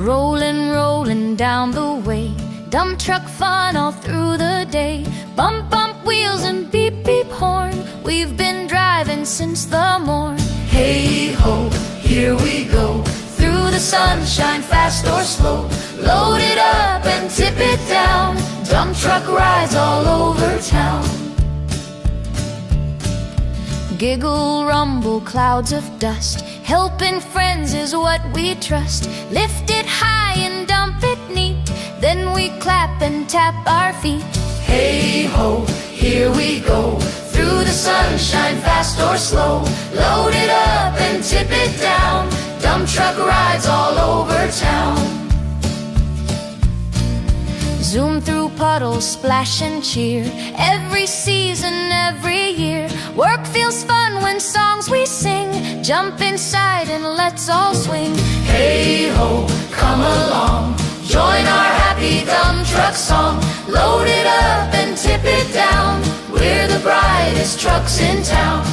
Rolling, rolling down the way, dump truck fun all through the day. Bump, bump wheels and beep, beep horn, we've been driving since the morn. Hey ho, here we go, through the sunshine, fast or slow. Load it up and tip it down, dump truck rides all over town. Giggle, rumble, clouds of dust, helping friends is what we trust. Lift it high and dump it neat, then we clap and tap our feet. Hey ho, here we go, through the sunshine, fast or slow. Load it up and tip it down, dump truck rides all over town. Zoom through puddles, splash and cheer, every season, every year. Work feels fun when songs we sing, jump inside and let's all swing. Hey ho, come along, join our happy dump truck song. Load it up and tip it down, we're the brightest trucks in town.